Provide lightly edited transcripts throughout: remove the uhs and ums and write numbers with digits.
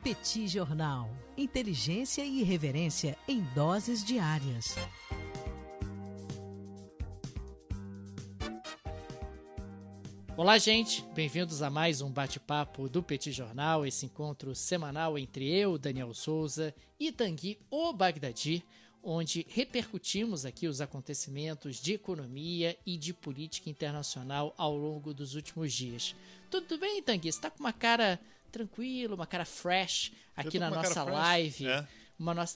Petit Jornal. Inteligência e irreverência em doses diárias. Olá, gente. Bem-vindos a mais um bate-papo do Petit Jornal, esse encontro semanal entre eu, Daniel Souza, e Tanguy, o Bagdadi, onde repercutimos aqui os acontecimentos de economia e de política internacional ao longo dos últimos dias. Tudo bem, Tanguy? Você tá com uma cara tranquila, uma cara fresh aqui na nossa live,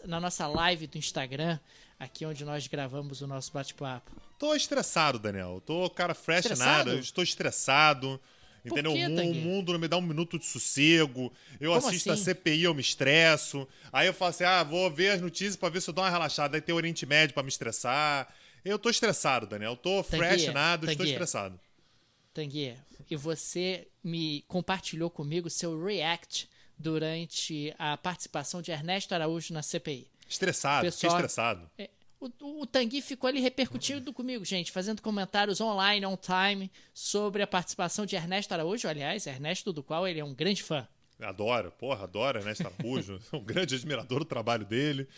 na nossa live do Instagram, aqui onde nós gravamos o nosso bate-papo. Tô estressado, Daniel. Tô cara fresh Estressado? nada. Estou estressado. Por Entendeu? quê, O Tanguy? mundo não me dá um minuto de sossego. Eu Como assisto assim? a CPI, eu me estresso. Aí eu falo assim, vou ver as notícias pra ver se eu dou uma relaxada. Aí tem o Oriente Médio pra me estressar. Eu tô estressado, Daniel. Tô fresh nada, estou estressado. Tanguy, e você me compartilhou comigo seu react durante a participação de Ernesto Araújo na CPI. Fiquei estressado. O Tanguy ficou ali repercutindo comigo, gente, fazendo comentários online, on time, sobre a participação de Ernesto Araújo. Aliás, Ernesto, do qual ele é um grande fã. Adoro Ernesto Araújo. Sou um grande admirador do trabalho dele.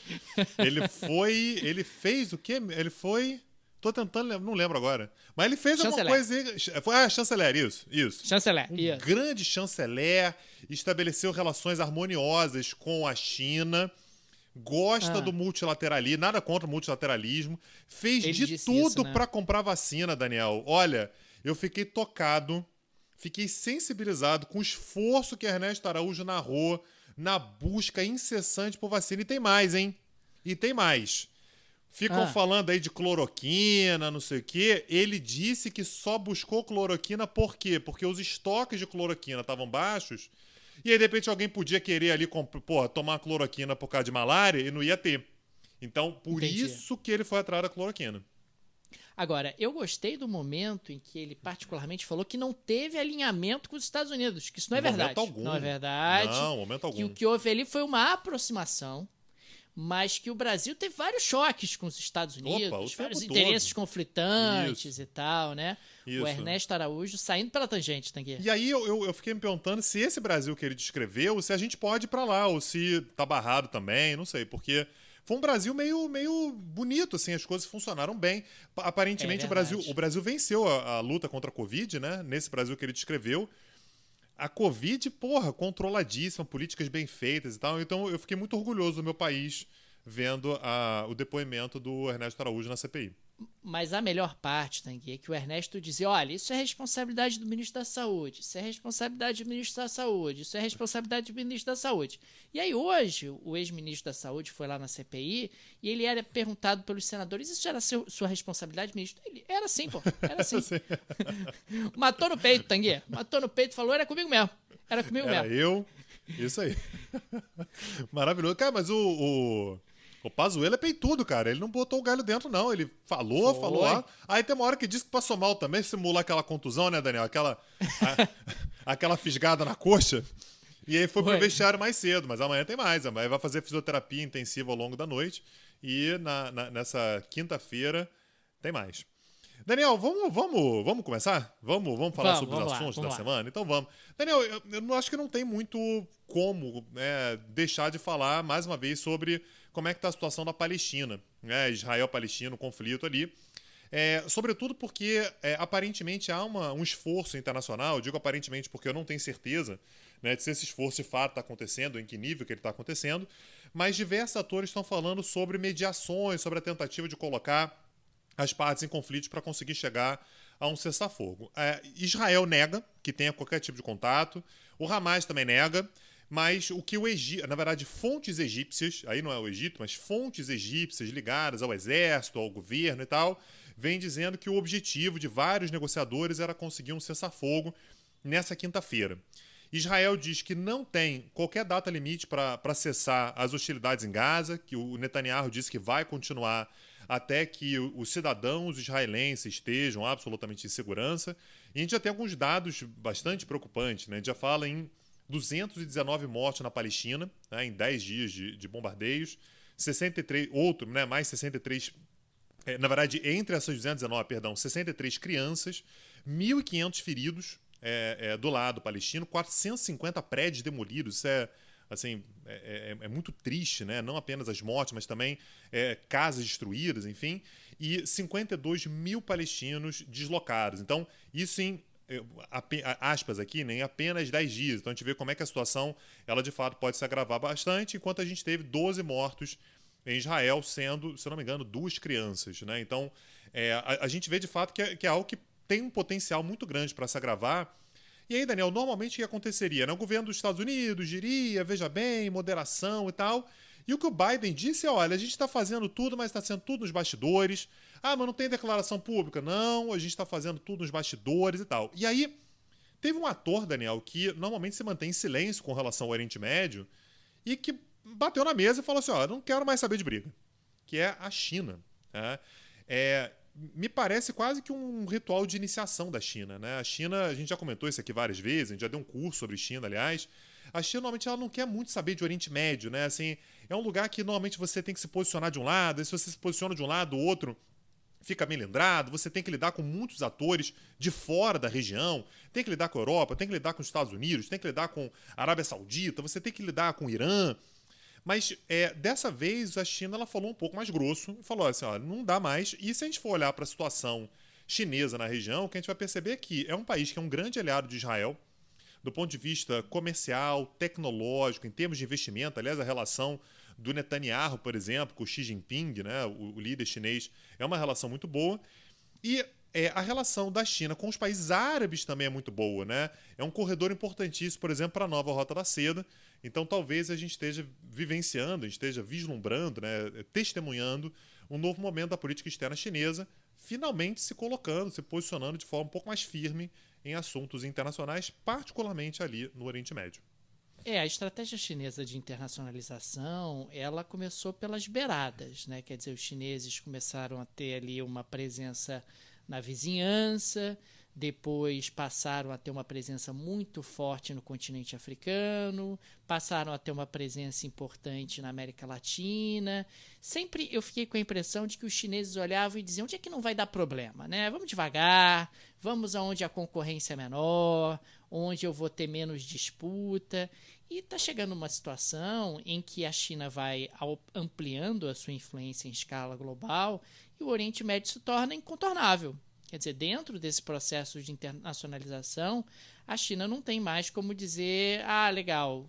Ele fez o quê? Ele foi... Tô tentando, não lembro agora. Mas ele fez alguma coisa aí. Foi chanceler, isso. Chanceler, um grande chanceler, estabeleceu relações harmoniosas com a China, gosta do multilateralismo, nada contra o multilateralismo, fez Ele de disse tudo isso, né? pra comprar vacina, Daniel. Olha, eu fiquei tocado, fiquei sensibilizado com o esforço que Ernesto Araújo narrou na busca incessante por vacina. E tem mais, hein? E tem mais. Ficam falando aí de cloroquina, não sei o quê. Ele disse que só buscou cloroquina por quê? Porque os estoques de cloroquina estavam baixos e aí, de repente, alguém podia querer ali tomar cloroquina por causa de malária e não ia ter. Então, por isso que ele foi atrás da cloroquina. Agora, eu gostei do momento em que ele particularmente falou que não teve alinhamento com os Estados Unidos, que isso não é verdade. Não é verdade. Não, momento algum. Que o que houve ali foi uma aproximação, mas que o Brasil teve vários choques com os Estados Unidos, vários interesses conflitantes e tal, né? Isso. O Ernesto Araújo saindo pela tangente, Tanguy. E aí eu fiquei me perguntando se esse Brasil que ele descreveu, se a gente pode ir pra lá, ou se tá barrado também, não sei, porque foi um Brasil meio bonito, assim, as coisas funcionaram bem. Aparentemente o Brasil venceu a luta contra a Covid, né? Nesse Brasil que ele descreveu. A Covid, controladíssima, políticas bem feitas e tal. Então eu fiquei muito orgulhoso do meu país vendo o depoimento do Ernesto Araújo na CPI. Mas a melhor parte, Tanguy, é que o Ernesto dizia, olha, isso é responsabilidade do ministro da Saúde, isso é responsabilidade do ministro da Saúde, isso é responsabilidade do ministro da Saúde. E aí hoje, o ex-ministro da Saúde foi lá na CPI e ele era perguntado pelos senadores, isso era sua responsabilidade, ministro? Ele, era sim, pô, era sim. Matou no peito, Tanguy, matou no peito e falou, era comigo mesmo, era comigo mesmo. Isso aí. Maravilhoso. Cara, mas o Pazuello é peitudo, cara. Ele não botou o galho dentro, não. Ele falou lá. Aí tem uma hora que disse que passou mal também, simula aquela contusão, né, Daniel? Aquela fisgada na coxa. E aí foi pro vestiário mais cedo, mas amanhã tem mais. Amanhã vai fazer fisioterapia intensiva ao longo da noite. E nessa quinta-feira tem mais. Daniel, vamos começar? Vamos falar sobre os assuntos da semana? Então vamos. Daniel, eu acho que não tem muito como deixar de falar mais uma vez sobre como é que está a situação da Palestina, né? Israel-Palestina, o conflito ali. Sobretudo porque aparentemente há um esforço internacional, eu digo aparentemente porque eu não tenho certeza, né, de se esse esforço de fato está acontecendo, em que nível que ele está acontecendo, mas diversos atores estão falando sobre mediações, sobre a tentativa de colocar as partes em conflitos para conseguir chegar a um cessar-fogo. Israel nega que tenha qualquer tipo de contato, o Hamas também nega, mas o que o Egito, na verdade, fontes egípcias, aí não é o Egito, mas fontes egípcias ligadas ao exército, ao governo e tal, vem dizendo que o objetivo de vários negociadores era conseguir um cessar-fogo nessa quinta-feira. Israel diz que não tem qualquer data limite para cessar as hostilidades em Gaza, que o Netanyahu disse que vai continuar até que os cidadãos israelenses estejam absolutamente em segurança. E a gente já tem alguns dados bastante preocupantes, né? A gente já fala em 219 mortes na Palestina, né, em 10 dias de bombardeios, 63, mais 63, na verdade, entre essas 219, 63 crianças, 1.500 feridos do lado palestino, 450 prédios demolidos, isso é assim, é muito triste, né? Não apenas as mortes, mas também casas destruídas, enfim, e 52 mil palestinos deslocados. Então, isso em aspas aqui, né, em apenas 10 dias. Então a gente vê como é que a situação, ela de fato pode se agravar bastante, enquanto a gente teve 12 mortos em Israel, sendo, se eu não me engano, 2 crianças, né? Então a gente vê de fato que é algo que tem um potencial muito grande para se agravar. E aí, Daniel, normalmente o que aconteceria? Né? O governo dos Estados Unidos diria, veja bem, moderação e tal. E o que o Biden disse é, olha, a gente está fazendo tudo, mas está sendo tudo nos bastidores. Ah, mas não tem declaração pública? Não, a gente está fazendo tudo nos bastidores e tal. E aí, teve um ator, Daniel, que normalmente se mantém em silêncio com relação ao Oriente Médio e que bateu na mesa e falou assim, ó, não quero mais saber de briga, que é a China. Né? Me parece quase que um ritual de iniciação da China. Né? A China, a gente já comentou isso aqui várias vezes, a gente já deu um curso sobre China, aliás. A China, normalmente, ela não quer muito saber de Oriente Médio, né? Assim, é um lugar que, normalmente, você tem que se posicionar de um lado, e se você se posiciona de um lado, o outro fica melindrado, você tem que lidar com muitos atores de fora da região, tem que lidar com a Europa, tem que lidar com os Estados Unidos, tem que lidar com a Arábia Saudita, você tem que lidar com o Irã. Mas dessa vez a China ela falou um pouco mais grosso e falou assim, ó, não dá mais. E se a gente for olhar para a situação chinesa na região, o que a gente vai perceber é que é um país que é um grande aliado de Israel, do ponto de vista comercial, tecnológico, em termos de investimento. Aliás, a relação do Netanyahu, por exemplo, com o Xi Jinping, né, o líder chinês, é uma relação muito boa. E a relação da China com os países árabes também é muito boa. Né? É um corredor importantíssimo, por exemplo, para a nova Rota da Seda. Então, talvez a gente esteja vivenciando, a gente esteja vislumbrando, né, testemunhando um novo momento da política externa chinesa, finalmente se colocando, se posicionando de forma um pouco mais firme em assuntos internacionais, particularmente ali no Oriente Médio. A estratégia chinesa de internacionalização, ela começou pelas beiradas, né? Quer dizer, os chineses começaram a ter ali uma presença na vizinhança, depois passaram a ter uma presença muito forte no continente africano, passaram a ter uma presença importante na América Latina. Sempre eu fiquei com a impressão de que os chineses olhavam e diziam, onde é que não vai dar problema, né? Vamos devagar, vamos aonde a concorrência é menor, onde eu vou ter menos disputa. E está chegando uma situação em que a China vai ampliando a sua influência em escala global e o Oriente Médio se torna incontornável. Quer dizer, dentro desse processo de internacionalização, a China não tem mais como dizer, legal,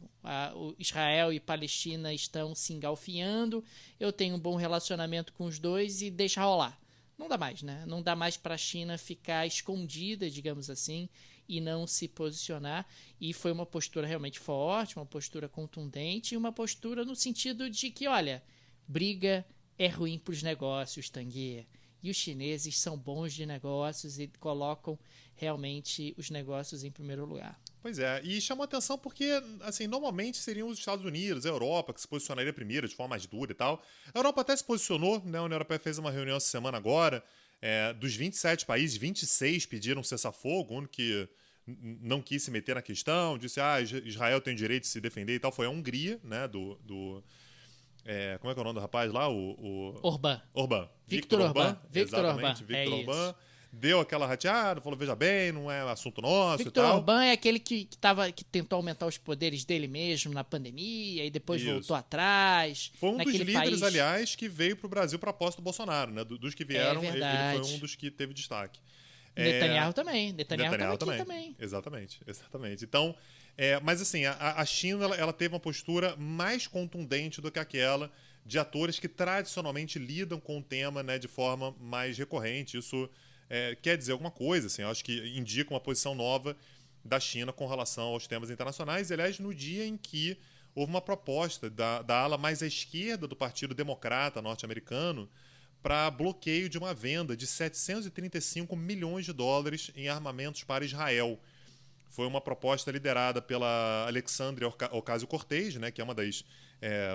o Israel e Palestina estão se engalfinhando, eu tenho um bom relacionamento com os dois e deixa rolar. Não dá mais, né? Não dá mais para a China ficar escondida, digamos assim, e não se posicionar. E foi uma postura realmente forte, uma postura contundente, e uma postura no sentido de que, olha, briga é ruim para os negócios, Tanguy. E os chineses são bons de negócios e colocam realmente os negócios em primeiro lugar. Pois é, e chamou atenção porque, assim, normalmente seriam os Estados Unidos, a Europa, que se posicionaria primeiro, de forma mais dura e tal. A Europa até se posicionou, né? A União Europeia fez uma reunião essa semana agora. Dos 27 países, 26 pediram cessar-fogo, o único que não quis se meter na questão, disse, Israel tem o direito de se defender e tal, foi a Hungria, né? Como é que é o nome do rapaz lá? Orbán. Victor Orbán. Victor Orbán. Victor Orbán. Deu aquela rateada, falou, veja bem, não é assunto nosso Victor e tal. Orbán é aquele que tentou aumentar os poderes dele mesmo na pandemia e depois voltou atrás. Foi um dos líderes, aliás, que veio para o Brasil para a posse do Bolsonaro, né? Dos que vieram, ele foi um dos que teve destaque. Netanyahu também. Netanyahu também. Exatamente. Então, mas assim, a China ela teve uma postura mais contundente do que aquela de atores que tradicionalmente lidam com o tema, né, de forma mais recorrente. Isso quer dizer alguma coisa, assim, eu acho que indica uma posição nova da China com relação aos temas internacionais. E, aliás, no dia em que houve uma proposta da ala mais à esquerda do Partido Democrata norte-americano para bloqueio de uma venda de 735 milhões de dólares em armamentos para Israel. Foi uma proposta liderada pela Alexandria Ocasio-Cortez, né, que é uma das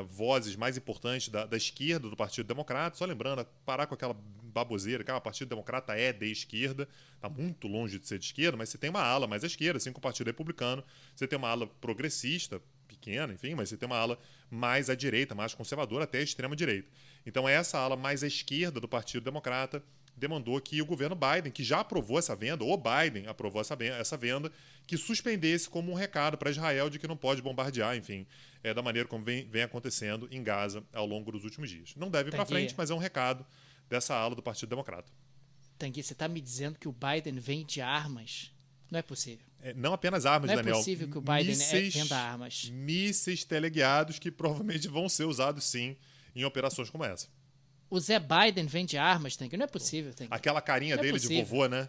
vozes mais importantes da esquerda do Partido Democrata. Só lembrando, parar com aquela baboseira, que o Partido Democrata é de esquerda, está muito longe de ser de esquerda, mas você tem uma ala mais à esquerda, assim como o Partido Republicano, você tem uma ala progressista, pequena, enfim, mas você tem uma ala mais à direita, mais conservadora, até a extrema-direita. Então, essa ala mais à esquerda do Partido Democrata demandou que o governo Biden, que já aprovou essa venda, o Biden aprovou essa venda, que suspendesse como um recado para Israel de que não pode bombardear, enfim, da maneira como vem acontecendo em Gaza ao longo dos últimos dias. Não deve ir para frente, mas é um recado dessa ala do Partido Democrata. Tanguy, você está me dizendo que o Biden vende armas? Não é possível. Não apenas armas, Daniel. Não é possível que o Biden venda armas. Mísseis teleguiados que provavelmente vão ser usados, sim, em operações como essa. O Zé Biden vende armas, Tanguy? Não é possível, Tanguy. Aquela carinha dele de vovô, né?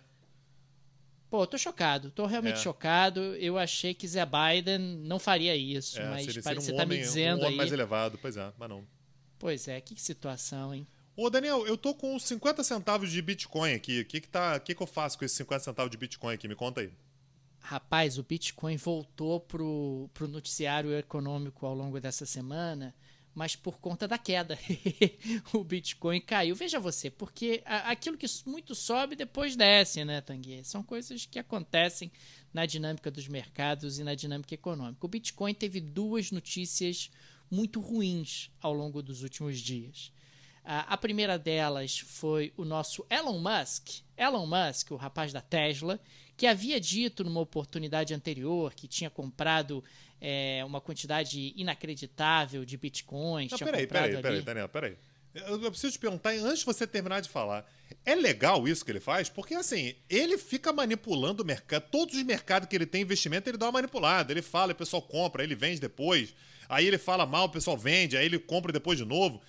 Pô, eu tô chocado. Tô realmente chocado. Eu achei que Zé Biden não faria isso, mas você tá me dizendo um homem mais elevado. Pois é, mas não. Pois é, que situação, hein? Ô, Daniel, eu tô com 50 centavos de Bitcoin aqui. O que eu faço com esses 50 centavos de Bitcoin aqui? Me conta aí. Rapaz, o Bitcoin voltou pro noticiário econômico ao longo dessa semana, mas por conta da queda. O Bitcoin caiu. Veja você, porque aquilo que muito sobe depois desce, né, Tanguy? São coisas que acontecem na dinâmica dos mercados e na dinâmica econômica. O Bitcoin teve duas notícias muito ruins ao longo dos últimos dias. A primeira delas foi o nosso Elon Musk, o rapaz da Tesla, que havia dito numa oportunidade anterior que tinha comprado uma quantidade inacreditável de bitcoins. Peraí, Daniel, peraí. Eu preciso te perguntar, antes de você terminar de falar, é legal isso que ele faz? Porque, assim, ele fica manipulando o mercado, todos os mercados que ele tem investimento, ele dá uma manipulada, ele fala, o pessoal compra, ele vende depois, aí ele fala mal, o pessoal vende, aí ele compra depois de novo.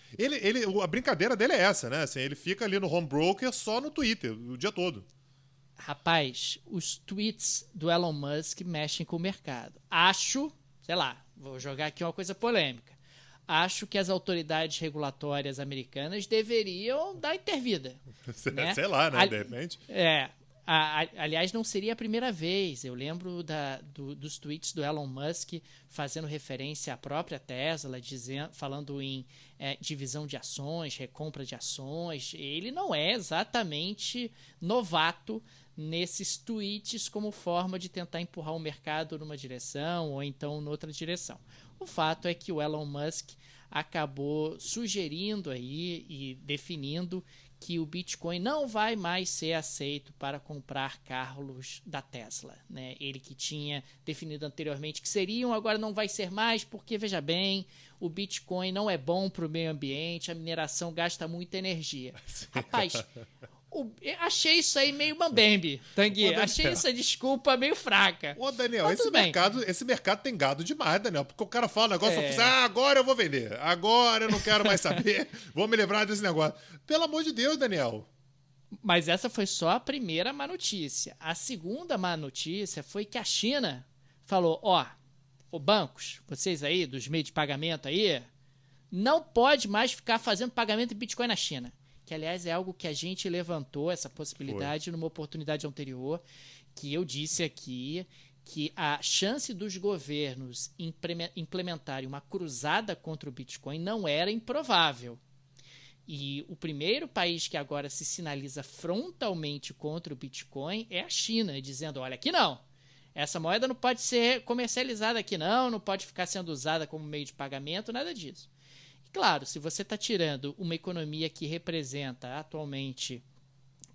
A brincadeira dele é essa, né? Assim, ele fica ali no home broker só no Twitter, o dia todo. Rapaz, os tweets do Elon Musk mexem com o mercado. Acho, sei lá, vou jogar aqui uma coisa polêmica. Acho que as autoridades regulatórias americanas deveriam dar intervida. Né? Sei lá, né? De repente. Aliás, não seria a primeira vez. Eu lembro dos tweets do Elon Musk fazendo referência à própria Tesla, falando em divisão de ações, recompra de ações. Ele não é exatamente novato nesses tweets como forma de tentar empurrar o mercado numa direção ou então noutra direção. O fato é que o Elon Musk acabou sugerindo aí e definindo que o Bitcoin não vai mais ser aceito para comprar carros da Tesla, né? Ele que tinha definido anteriormente que seriam, agora não vai ser mais, porque, veja bem, o Bitcoin não é bom para o meio ambiente, a mineração gasta muita energia. Rapaz, achei isso aí meio mambembe, Tanguy. Achei essa desculpa meio fraca. Ô, Daniel, esse mercado tem gado demais, Daniel. Porque o cara fala um negócio, agora eu vou vender. Agora eu não quero mais saber. Vou me livrar desse negócio. Pelo amor de Deus, Daniel. Mas essa foi só a primeira má notícia. A segunda má notícia foi que a China falou, bancos, vocês aí, dos meios de pagamento aí, não pode mais ficar fazendo pagamento em Bitcoin na China. Que, aliás, é algo que a gente levantou, essa possibilidade, numa oportunidade anterior, que eu disse aqui que a chance dos governos implementarem uma cruzada contra o Bitcoin não era improvável. E o primeiro país que agora se sinaliza frontalmente contra o Bitcoin é a China, dizendo, olha, aqui não, essa moeda não pode ser comercializada aqui não pode ficar sendo usada como meio de pagamento, nada disso. Claro, se você está tirando uma economia que representa atualmente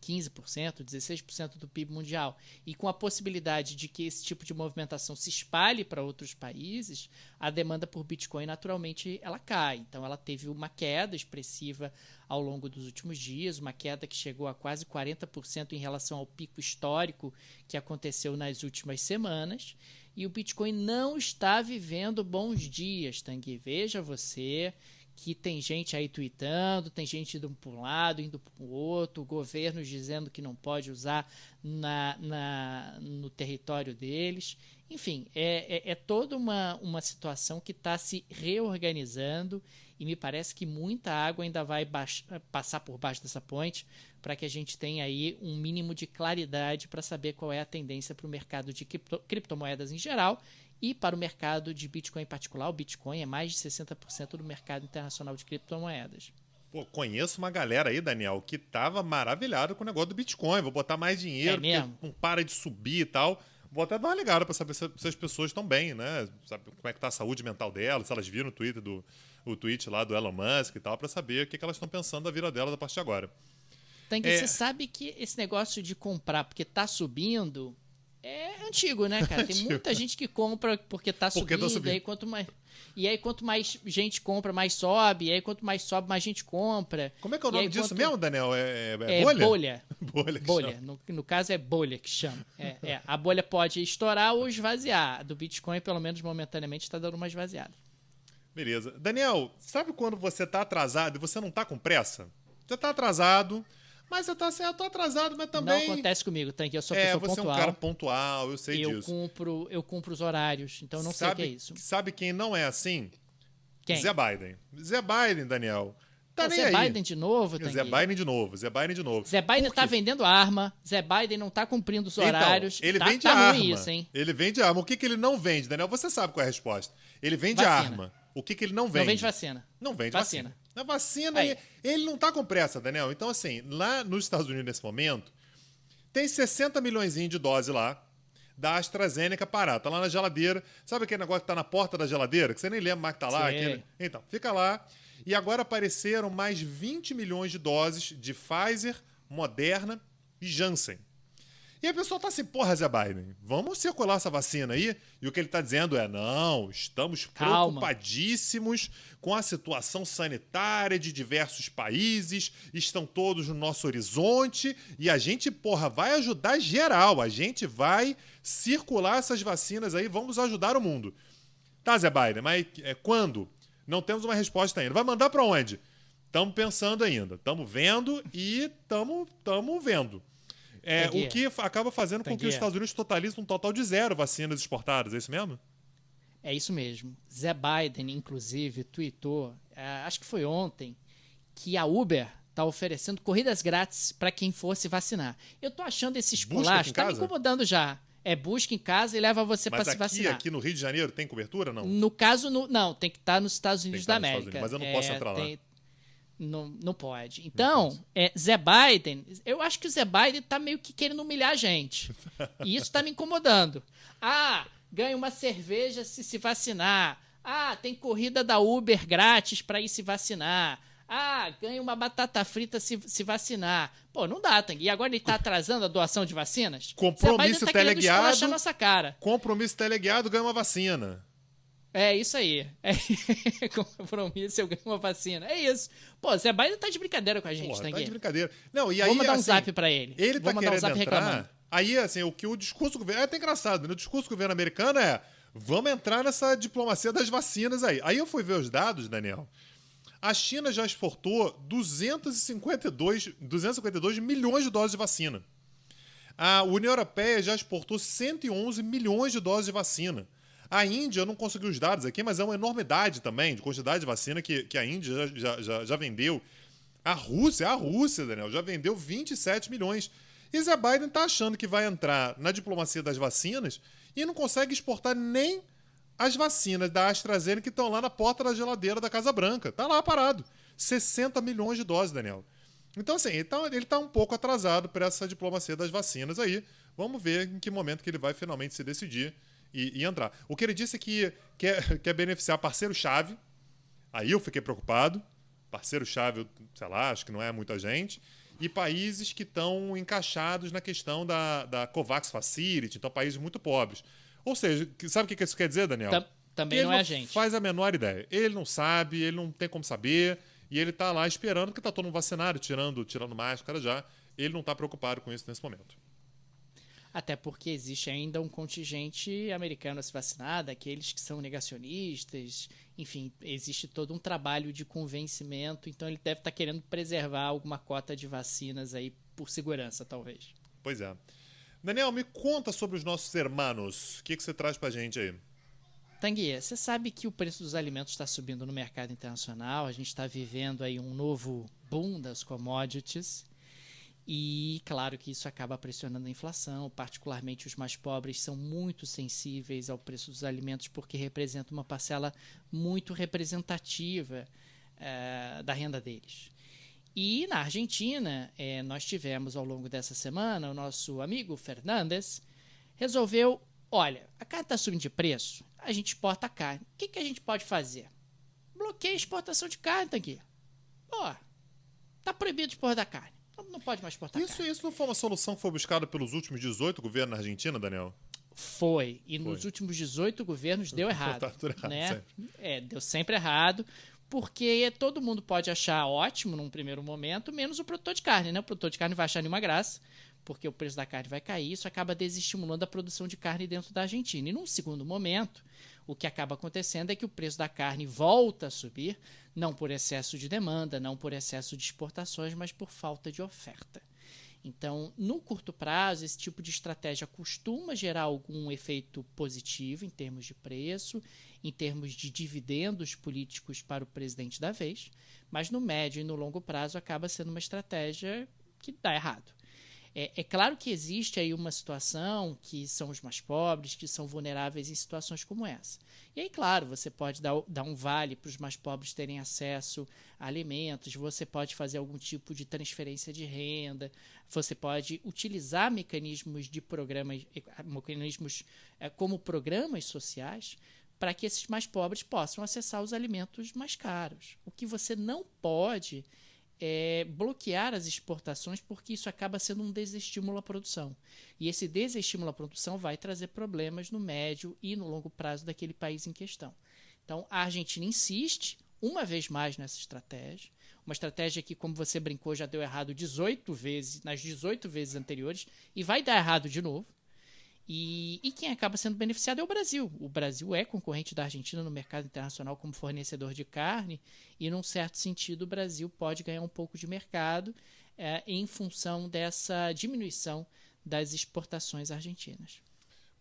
15%, 16% do PIB mundial e com a possibilidade de que esse tipo de movimentação se espalhe para outros países, a demanda por Bitcoin naturalmente ela cai. Então ela teve uma queda expressiva ao longo dos últimos dias, uma queda que chegou a quase 40% em relação ao pico histórico que aconteceu nas últimas semanas. E o Bitcoin não está vivendo bons dias, Tanguy. Veja você que tem gente aí tweetando, tem gente indo para um lado, indo para o outro, governos dizendo que não pode usar no território deles. Enfim, é toda uma situação que está se reorganizando e me parece que muita água ainda vai passar por baixo dessa ponte para que a gente tenha aí um mínimo de claridade para saber qual é a tendência para o mercado de criptomoedas em geral e para o mercado de Bitcoin em particular. O Bitcoin é mais de 60% do mercado internacional de criptomoedas. Pô, conheço uma galera aí, Daniel, que tava maravilhado com o negócio do Bitcoin. Vou botar mais dinheiro, porque não para de subir e tal. Vou até dar uma ligada para saber se as pessoas estão bem, né? Sabe como é que tá a saúde mental delas, se elas viram o tweet lá do Elon Musk e tal, para saber o que elas estão pensando da vida delas a partir de agora. Tangue, você sabe que esse negócio de comprar porque tá subindo é antigo, né, cara? Tem muita gente que compra porque tá subindo. E aí quanto mais gente compra, mais sobe. E aí quanto mais sobe, mais gente compra. Como é que é o nome disso mesmo, Daniel? É bolha? Bolha. No caso é bolha que chama. A bolha pode estourar ou esvaziar. A do Bitcoin, pelo menos momentaneamente, está dando uma esvaziada. Beleza. Daniel, sabe quando você tá atrasado e você não tá com pressa? Você tá atrasado, mas você tá assim, eu tô atrasado, mas também... Não acontece comigo, Tanque. Eu sou pessoa pontual. Você é um cara pontual, eu sei disso. Eu cumpro os horários, então eu não sei o que é isso. Sabe quem não é assim? Quem? Zé Biden. Zé Biden, Daniel. Tá nem Zé aí. Biden de novo, Tangue? Zé Biden de novo. Zé Biden tá vendendo arma, Zé Biden não tá cumprindo os horários. Então, ele vende arma. Ruim isso, hein? Ele vende arma. O que ele não vende, Daniel? Você sabe qual é a resposta. Ele vende arma. O que ele não vende? Não vende vacina. Não vende vacina. Na vacina, ele não tá com pressa, Daniel. Então, assim, lá nos Estados Unidos, nesse momento, tem 60 milhões de doses lá da AstraZeneca parada. Tá lá na geladeira. Sabe aquele negócio que tá na porta da geladeira? Que você nem lembra mais que tá lá? Então, fica lá. E agora apareceram mais 20 milhões de doses de Pfizer, Moderna e Janssen. E a pessoa tá assim, porra, Zé Biden, vamos circular essa vacina aí? E o que ele tá dizendo é, não, estamos preocupadíssimos com a situação sanitária de diversos países, estão todos no nosso horizonte e a gente, porra, vai ajudar geral, a gente vai circular essas vacinas aí, vamos ajudar o mundo. Tá, Zé Biden, mas quando? Não temos uma resposta ainda. Vai mandar pra onde? Estamos pensando ainda, estamos vendo e estamos vendo. O que acaba fazendo com que os Estados Unidos totalizem um total de 0 vacinas exportadas, é isso mesmo? É isso mesmo. Zé Biden, inclusive, tweetou, acho que foi ontem, que a Uber tá oferecendo corridas grátis para quem fosse vacinar. Eu tô achando esse esculacho, tá me incomodando já. Busca em casa e leva você para se vacinar. Mas aqui no Rio de Janeiro tem cobertura, não? No caso, não, tem que estar nos Estados Unidos da América. Mas eu não posso entrar lá. Não pode. Então, Zé Biden, eu acho que o Zé Biden tá meio que querendo humilhar a gente. E isso tá me incomodando. Ganha uma cerveja se vacinar. Tem corrida da Uber grátis para ir se vacinar. Ganha uma batata frita se vacinar. Pô, não dá, Tangue. E agora ele tá atrasando a doação de vacinas? Compromisso teleguiado. Nossa cara. Compromisso teleguiado ganha uma vacina. É isso aí. Compromisso, eu ganho uma vacina. É isso. Pô, Zé Biden tá de brincadeira com a gente, Tangue. Tá de brincadeira. Não, e aí, vou mandar um zap pra ele. Ele tá querendo entrar. Aí, assim, o discurso do governo... É até engraçado, né? O discurso do governo americano vamos entrar nessa diplomacia das vacinas aí. Aí eu fui ver os dados, Daniel. A China já exportou 252 milhões de doses de vacina. A União Europeia já exportou 111 milhões de doses de vacina. A Índia, eu não consegui os dados aqui, mas é uma enormidade também de quantidade de vacina que a Índia já vendeu. A Rússia, Daniel, já vendeu 27 milhões. E Zé Biden está achando que vai entrar na diplomacia das vacinas e não consegue exportar nem as vacinas da AstraZeneca que estão lá na porta da geladeira da Casa Branca. Tá lá parado. 60 milhões de doses, Daniel. Então, assim, ele tá um pouco atrasado para essa diplomacia das vacinas aí. Vamos ver em que momento que ele vai finalmente se decidir e entrar. O que ele disse é que quer beneficiar parceiro-chave. Aí eu fiquei preocupado. Parceiro-chave, sei lá, acho que não é muita gente. E países que estão encaixados na questão da COVAX Facility, então países muito pobres. Ou seja, sabe o que isso quer dizer, Daniel? Também não é a gente. Ele faz a menor ideia. Ele não sabe, ele não tem como saber, e ele tá lá esperando, porque tá todo mundo vacinado, tirando máscara já. Ele não tá preocupado com isso nesse momento. Até porque existe ainda um contingente americano a se vacinar, aqueles que são negacionistas, enfim, existe todo um trabalho de convencimento, então ele deve estar querendo preservar alguma cota de vacinas aí por segurança, talvez. Pois é. Daniel, me conta sobre os nossos hermanos. O que você traz pra gente aí? Tanguy, você sabe que o preço dos alimentos está subindo no mercado internacional, a gente está vivendo aí um novo boom das commodities. E claro que isso acaba pressionando a inflação, particularmente os mais pobres são muito sensíveis ao preço dos alimentos porque representa uma parcela muito representativa da renda deles. E na Argentina, nós tivemos ao longo dessa semana, o nosso amigo Fernandes resolveu, olha, a carne está subindo de preço, a gente exporta a carne, o que a gente pode fazer? Bloqueia a exportação de carne, tá aqui. Pô, tá proibido de exportar carne. Não pode mais exportar carne. Isso não foi uma solução que foi buscada pelos últimos 18 governos na Argentina, Daniel? Foi. E nos últimos 18 governos deu errado. Tá tudo errado, né? sempre. Deu sempre errado. Porque todo mundo pode achar ótimo num primeiro momento, menos o produtor de carne, né? O produtor de carne vai achar nenhuma graça, porque o preço da carne vai cair, isso acaba desestimulando a produção de carne dentro da Argentina. E num segundo momento, o que acaba acontecendo é que o preço da carne volta a subir, não por excesso de demanda, não por excesso de exportações, mas por falta de oferta. Então, no curto prazo, esse tipo de estratégia costuma gerar algum efeito positivo em termos de preço, em termos de dividendos políticos para o presidente da vez, mas no médio e no longo prazo acaba sendo uma estratégia que dá errado. É claro que existe aí uma situação que são os mais pobres, que são vulneráveis em situações como essa. E aí, claro, você pode dar um vale para os mais pobres terem acesso a alimentos, você pode fazer algum tipo de transferência de renda, você pode utilizar mecanismos como programas sociais para que esses mais pobres possam acessar os alimentos mais caros. O que você não pode bloquear as exportações, porque isso acaba sendo um desestímulo à produção. E esse desestímulo à produção vai trazer problemas no médio e no longo prazo daquele país em questão. Então, a Argentina insiste, uma vez mais, nessa estratégia. Uma estratégia que, como você brincou, já deu errado 18 vezes, nas 18 vezes anteriores, e vai dar errado de novo. E quem acaba sendo beneficiado é o Brasil. O Brasil é concorrente da Argentina no mercado internacional como fornecedor de carne e, num certo sentido, o Brasil pode ganhar um pouco de mercado em função dessa diminuição das exportações argentinas.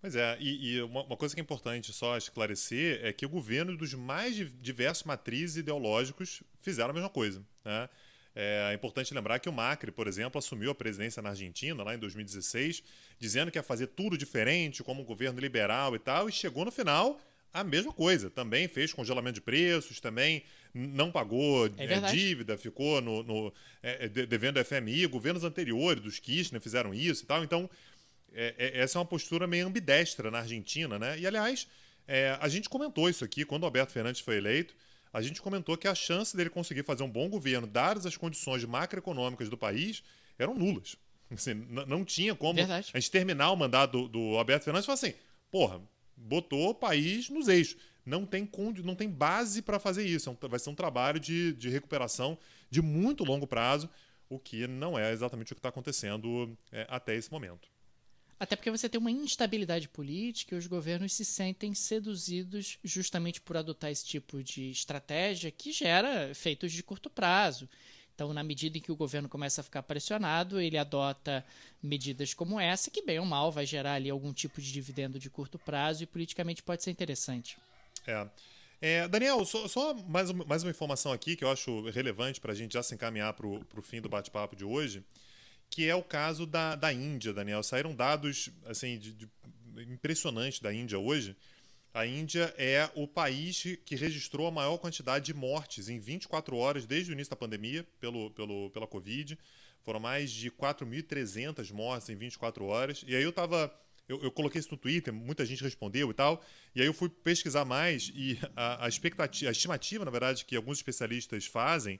Pois é, e uma coisa que é importante só esclarecer é que o governo dos mais diversos matrizes ideológicos fizeram a mesma coisa, né? É importante lembrar que o Macri, por exemplo, assumiu a presidência na Argentina lá em 2016, dizendo que ia fazer tudo diferente, como um governo liberal e tal, e chegou no final a mesma coisa. Também fez congelamento de preços, também não pagou dívida, ficou devendo a FMI. Governos anteriores, dos Kirchner, fizeram isso e tal. Então, essa é uma postura meio ambidestra na Argentina, né? E, aliás, a gente comentou isso aqui quando o Alberto Fernandes foi eleito. A gente comentou que a chance dele conseguir fazer um bom governo, dadas as condições macroeconômicas do país, eram nulas. Assim, não tinha como a gente terminar o mandato do Alberto Fernandes e falar assim, porra, botou o país nos eixos. Não tem base para fazer isso. Vai ser um trabalho de recuperação de muito longo prazo, o que não é exatamente o que está acontecendo até esse momento. Até porque você tem uma instabilidade política e os governos se sentem seduzidos justamente por adotar esse tipo de estratégia que gera efeitos de curto prazo. Então, na medida em que o governo começa a ficar pressionado, ele adota medidas como essa, que bem ou mal vai gerar ali algum tipo de dividendo de curto prazo e politicamente pode ser interessante. Daniel, só mais uma informação aqui que eu acho relevante para a gente já se encaminhar para o fim do bate-papo de hoje, que é o caso da Índia, Daniel. Saíram dados assim, impressionantes da Índia hoje. A Índia é o país que registrou a maior quantidade de mortes em 24 horas desde o início da pandemia pela Covid. Foram mais de 4.300 mortes em 24 horas. E aí eu coloquei isso no Twitter, muita gente respondeu e tal. E aí eu fui pesquisar mais e a estimativa, na verdade, que alguns especialistas fazem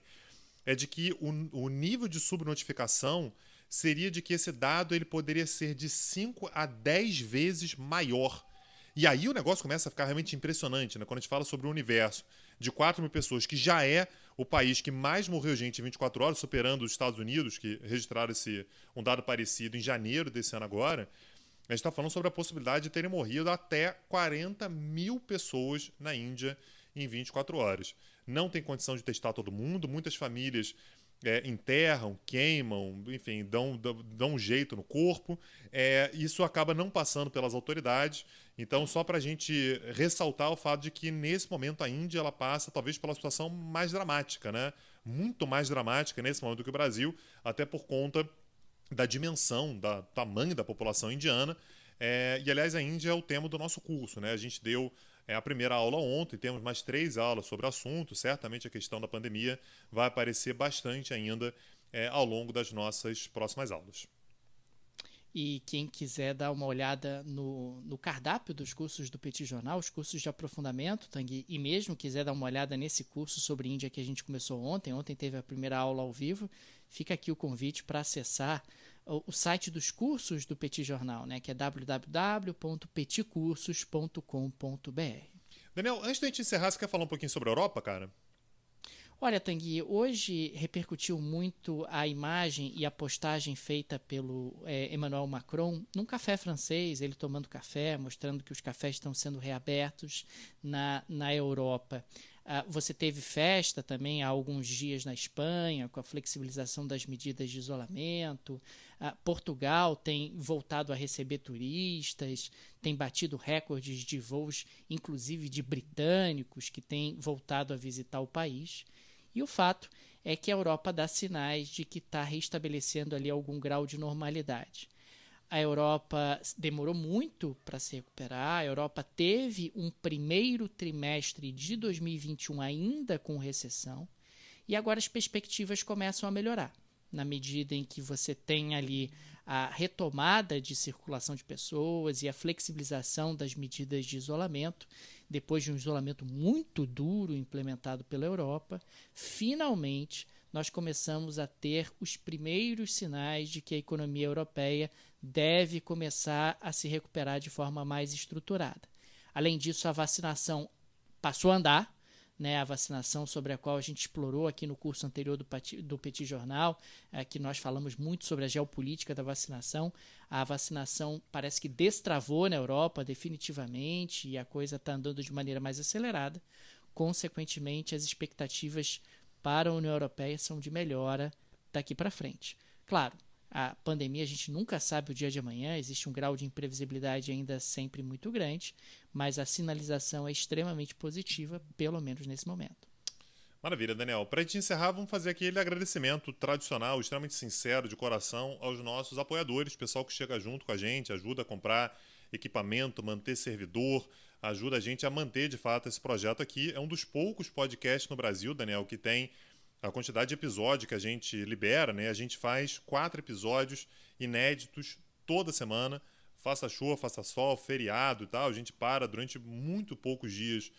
é de que o nível de subnotificação seria de que esse dado ele poderia ser de 5 a 10 vezes maior. E aí o negócio começa a ficar realmente impressionante, né? Quando a gente fala sobre o universo de 4.000 pessoas, que já é o país que mais morreu gente em 24 horas, superando os Estados Unidos, que registraram um dado parecido em janeiro desse ano agora, a gente está falando sobre a possibilidade de terem morrido até 40.000 pessoas na Índia em 24 horas. Não tem condição de testar todo mundo, muitas famílias enterram, queimam, enfim, dão um jeito no corpo. Isso acaba não passando pelas autoridades. Então, só para a gente ressaltar o fato de que, nesse momento, a Índia ela passa talvez pela situação mais dramática, né? Muito mais dramática nesse momento do que o Brasil, até por conta da dimensão, do tamanho da população indiana. E, aliás, a Índia é o tema do nosso curso, né? A gente deu a primeira aula ontem, temos mais 3 aulas sobre o assunto. Certamente a questão da pandemia vai aparecer bastante ainda ao longo das nossas próximas aulas. E quem quiser dar uma olhada no cardápio dos cursos do Petit Jornal, os cursos de aprofundamento, Tanguy, e mesmo quiser dar uma olhada nesse curso sobre Índia que a gente começou ontem teve a primeira aula ao vivo, fica aqui o convite para acessar o site dos cursos do Petit Jornal, né, que é www.petitcursos.com.br. Daniel, antes da gente encerrar, você quer falar um pouquinho sobre a Europa, cara? Olha, Tanguy, hoje repercutiu muito a imagem e a postagem feita pelo Emmanuel Macron num café francês, ele tomando café, mostrando que os cafés estão sendo reabertos na Europa. Você teve festa também há alguns dias na Espanha, com a flexibilização das medidas de isolamento. Portugal tem voltado a receber turistas, tem batido recordes de voos, inclusive de britânicos, que têm voltado a visitar o país. E o fato é que a Europa dá sinais de que está restabelecendo ali algum grau de normalidade. A Europa demorou muito para se recuperar, a Europa teve um primeiro trimestre de 2021 ainda com recessão, e agora as perspectivas começam a melhorar, na medida em que você tem ali a retomada de circulação de pessoas e a flexibilização das medidas de isolamento. Depois de um isolamento muito duro implementado pela Europa, finalmente nós começamos a ter os primeiros sinais de que a economia europeia deve começar a se recuperar de forma mais estruturada. Além disso, a vacinação passou a andar, né, a vacinação sobre a qual a gente explorou aqui no curso anterior do Petit Jornal, que nós falamos muito sobre a geopolítica da vacinação. A vacinação parece que destravou na Europa definitivamente e a coisa está andando de maneira mais acelerada. Consequentemente, as expectativas para a União Europeia são de melhora daqui para frente. Claro, a pandemia a gente nunca sabe o dia de amanhã, existe um grau de imprevisibilidade ainda sempre muito grande, mas a sinalização é extremamente positiva, pelo menos nesse momento. Maravilha, Daniel. Para a gente encerrar, vamos fazer aquele agradecimento tradicional, extremamente sincero, de coração, aos nossos apoiadores, pessoal que chega junto com a gente, ajuda a comprar equipamento, manter servidor, ajuda a gente a manter, de fato, esse projeto aqui. É um dos poucos podcasts no Brasil, Daniel, que tem a quantidade de episódios que a gente libera, né? A gente faz 4 episódios inéditos toda semana, faça chuva, faça sol, feriado e tal. A gente para durante muito poucos dias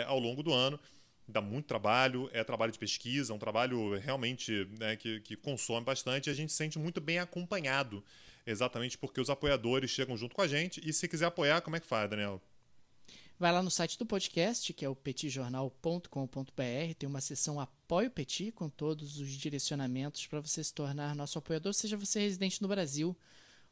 ao longo do ano. Dá muito trabalho, é trabalho de pesquisa, um trabalho realmente, né, que consome bastante, e a gente se sente muito bem acompanhado, exatamente porque os apoiadores chegam junto com a gente. E se quiser apoiar, como é que faz, Daniel? Vai lá no site do podcast, que é o petitjornal.com.br, tem uma seção Apoie o Petit, com todos os direcionamentos para você se tornar nosso apoiador, seja você residente no Brasil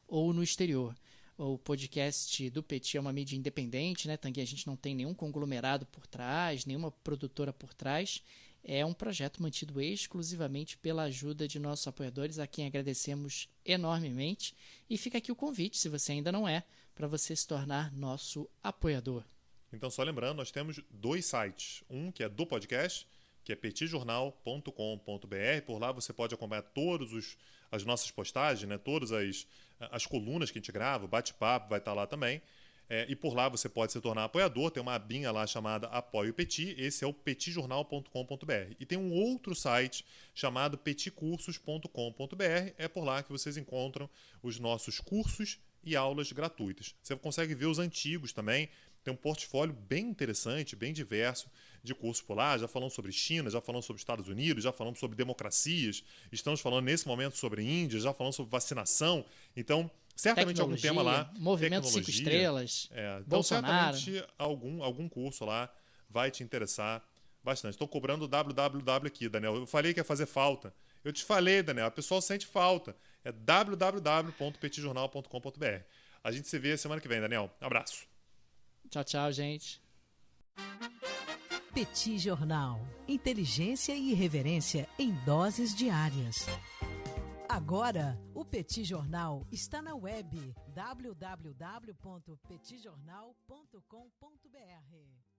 ou no exterior. O podcast do Petit é uma mídia independente, né, Tanguy? A gente não tem nenhum conglomerado por trás, nenhuma produtora por trás. É um projeto mantido exclusivamente pela ajuda de nossos apoiadores, a quem agradecemos enormemente. E fica aqui o convite, se você ainda não é, para você se tornar nosso apoiador. Então, só lembrando, nós temos 2 sites. Um que é do podcast, que é petitjornal.com.br. Por lá você pode acompanhar todas as nossas postagens, né? Todas as colunas que a gente grava, o bate-papo vai estar lá também. E por lá você pode se tornar apoiador. Tem uma abinha lá chamada Apoie o Petit. Esse é o petitjornal.com.br. E tem um outro site chamado petitcursos.com.br. É por lá que vocês encontram os nossos cursos e aulas gratuitas. Você consegue ver os antigos também. Tem um portfólio bem interessante, bem diverso de cursos por lá. Já falamos sobre China, já falamos sobre Estados Unidos, já falamos sobre democracias. Estamos falando nesse momento sobre Índia, já falamos sobre vacinação. Então, certamente algum tema lá. Movimento 5 estrelas. Então, Bolsonaro. certamente algum curso lá vai te interessar bastante. Estou cobrando o www aqui, Daniel. Eu falei que ia fazer falta. Eu te falei, Daniel. O pessoal sente falta. É www.petitjornal.com.br. A gente se vê semana que vem, Daniel. Abraço. Tchau, tchau, gente. Petit Jornal. Inteligência e irreverência em doses diárias. Agora, o Petit Jornal está na web www.petitjornal.com.br.